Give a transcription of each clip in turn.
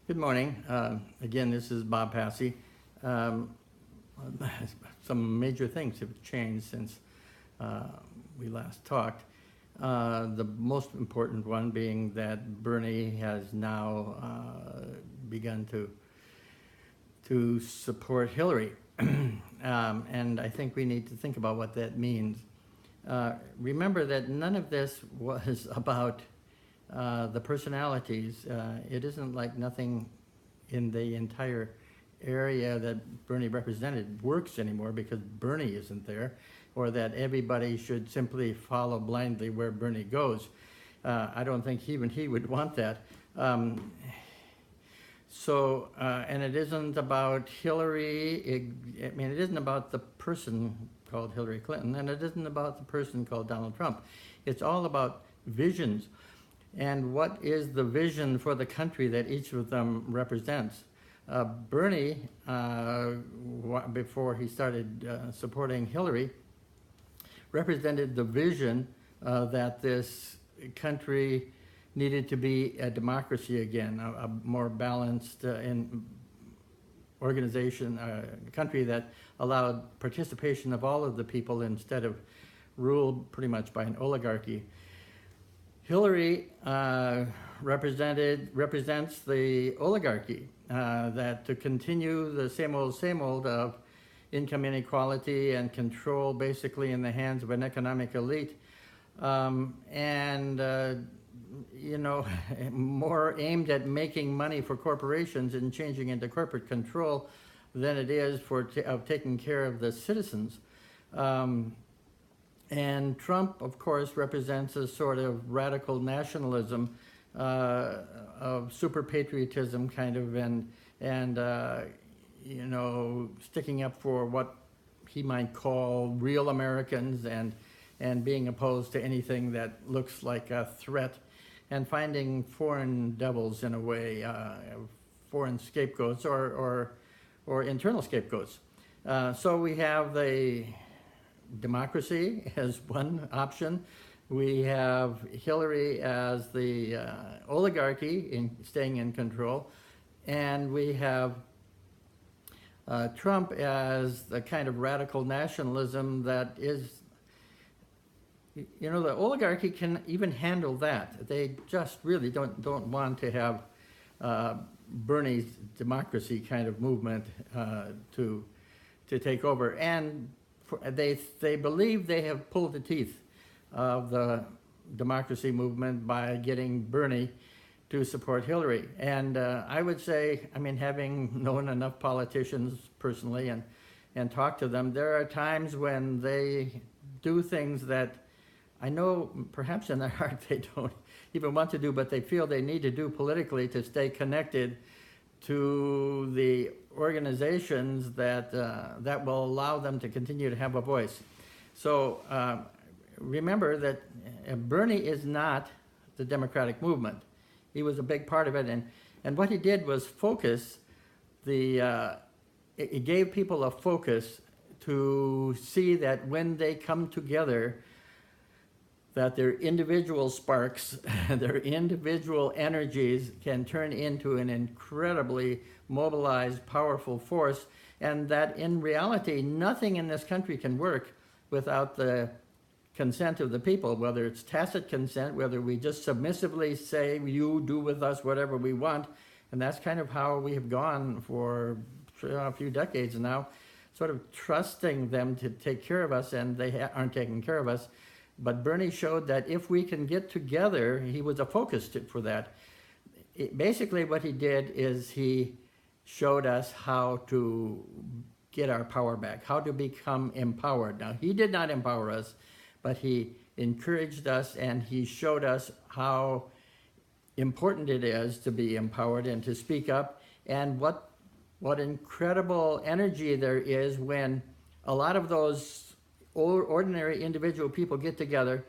Good morning. Again, this is Bob Passy. Um, some major things have changed since we last talked. The most important one being that Bernie has now begun to support Hillary. And I think we need to think about what that means. Remember that none of this was about the personalities. It isn't like nothing in the entire area that Bernie represented works anymore because Bernie isn't there, or that everybody should simply follow blindly where Bernie goes. I don't think even he would want that. And it isn't about Hillary. It isn't about the person called Hillary Clinton, and it isn't about the person called Donald Trump. It's all about visions. And what is the vision for the country that each of them represents? Bernie, before he started supporting Hillary, represented the vision that this country needed to be a democracy again, a more balanced organization, a country that allowed participation of all of the people instead of ruled pretty much by an oligarchy. Hillary represents the oligarchy, that to continue the same old of income inequality and control basically in the hands of an economic elite, more aimed at making money for corporations and changing into corporate control than it is of taking care of the citizens. And Trump, of course, represents a sort of radical nationalism, of super patriotism kind of, and sticking up for what he might call real Americans and being opposed to anything that looks like a threat, and finding foreign devils in a way, foreign scapegoats or internal scapegoats. So we have the democracy as one option. We have Hillary as the oligarchy staying in control, and we have Trump as the kind of radical nationalism that is, the oligarchy can even handle that. They just really don't want to have Bernie's democracy kind of movement to take over, and they believe they have pulled the teeth of the democracy movement by getting Bernie to support Hillary. And I would say, having known enough politicians personally and talked to them, there are times when they do things that I know perhaps in their heart they don't even want to do, but they feel they need to do politically to stay connected to the organizations that will allow them to continue to have a voice. So remember that Bernie is not the Democratic movement. He was a big part of it, and what he did was focus it gave people a focus to see that when they come together, that their individual sparks, their individual energies can turn into an incredibly mobilized, powerful force, and that in reality, nothing in this country can work without the consent of the people, whether it's tacit consent, whether we just submissively say, you do with us whatever we want, and that's kind of how we have gone for a few decades now, sort of trusting them to take care of us, and they aren't taking care of us. But Bernie showed that if we can get together, he was a focus for that. Basically what he did is he showed us how to get our power back, how to become empowered. Now, he did not empower us, but he encouraged us, and he showed us how important it is to be empowered and to speak up, and what incredible energy there is when a lot of those ordinary individual people get together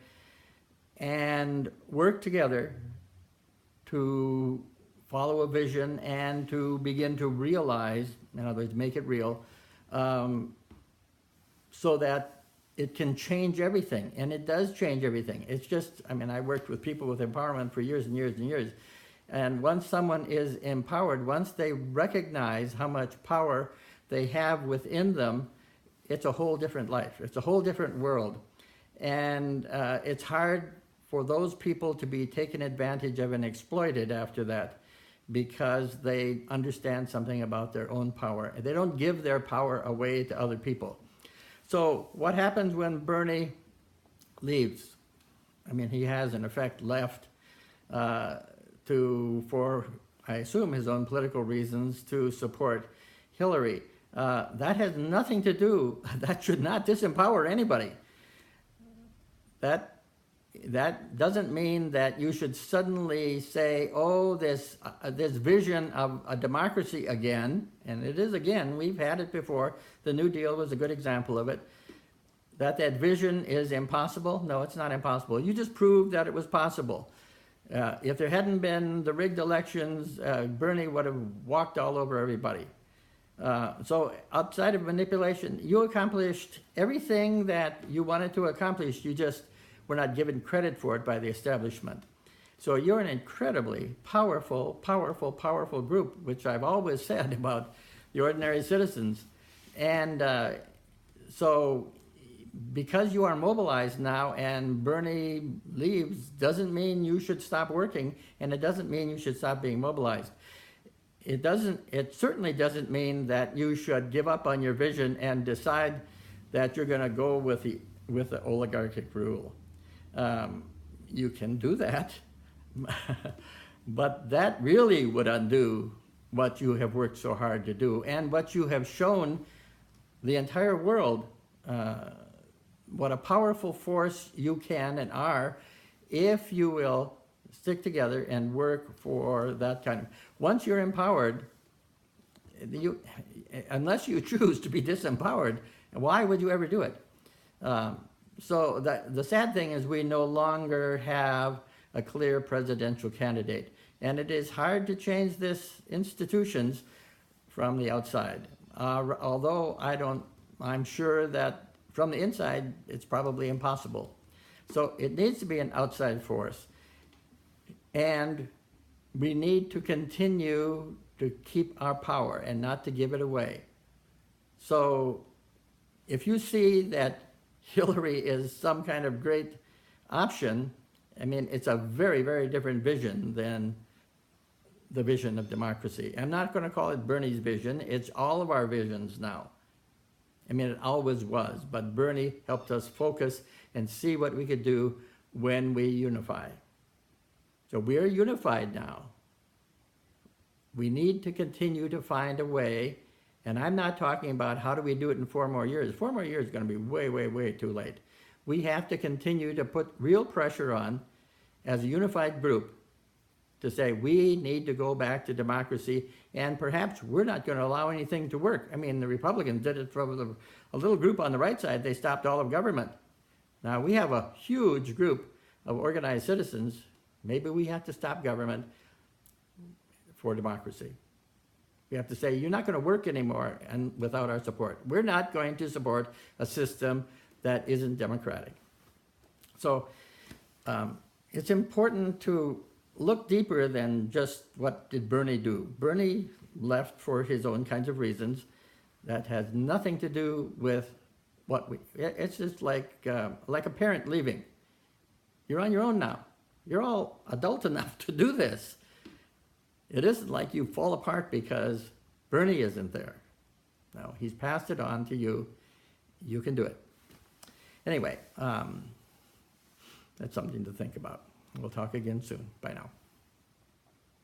and work together to follow a vision and to begin to realize, in other words, make it real, so that it can change everything. And it does change everything. It's just, I worked with people with empowerment for years and years and years, And once someone is empowered, once they recognize how much power they have within them, it's a whole different life. It's a whole different world. And it's hard for those people to be taken advantage of and exploited after that, because they understand something about their own power. They don't give their power away to other people. So what happens when Bernie leaves? I mean, he has in effect left for, I assume, his own political reasons to support Hillary. That has nothing to do, that should not disempower anybody. That doesn't mean that you should suddenly say, oh, this vision of a democracy again, and it is again, we've had it before, the New Deal was a good example of it, that vision is impossible. No, it's not impossible. You just proved that it was possible. If there hadn't been the rigged elections, Bernie would have walked all over everybody. So outside of manipulation, you accomplished everything that you wanted to accomplish. You just were not given credit for it by the establishment. So you're an incredibly powerful group, which I've always said about the ordinary citizens. And so because you are mobilized now and Bernie leaves, doesn't mean you should stop working, and it doesn't mean you should stop being mobilized. It certainly doesn't mean that you should give up on your vision and decide that you're going to go with the oligarchic rule. You can do that, but that really would undo what you have worked so hard to do and what you have shown the entire world, what a powerful force you can and are if you will stick together and work for that kind of. Once you're empowered, unless you choose to be disempowered, why would you ever do it? So the sad thing is we no longer have a clear presidential candidate, and it is hard to change this institutions from the outside. Although I'm sure that from the inside it's probably impossible. So it needs to be an outside force, and we need to continue to keep our power and not to give it away. So if you see that Hillary is some kind of great option, I mean, it's a very, very different vision than the vision of democracy. I'm not going to call it Bernie's vision. It's all of our visions now. I mean, it always was, but Bernie helped us focus and see what we could do when we unify. So we're unified now. We need to continue to find a way, and I'm not talking about how do we do it in 4 more years. 4 more years is going to be way, way, way too late. We have to continue to put real pressure on as a unified group to say we need to go back to democracy, and perhaps we're not going to allow anything to work. I mean, the Republicans did it for a little group on the right side. They stopped all of government. Now we have a huge group of organized citizens. Maybe we have to stop government for democracy. We have to say, you're not going to work anymore and without our support. We're not going to support a system that isn't democratic. So it's important to look deeper than just what did Bernie do. Bernie left for his own kinds of reasons that has nothing to do with it's just like a parent leaving. You're on your own now. You're all adult enough to do this. It isn't like you fall apart because Bernie isn't there. No, he's passed it on to you. You can do it. Anyway, that's something to think about. We'll talk again soon. Bye now.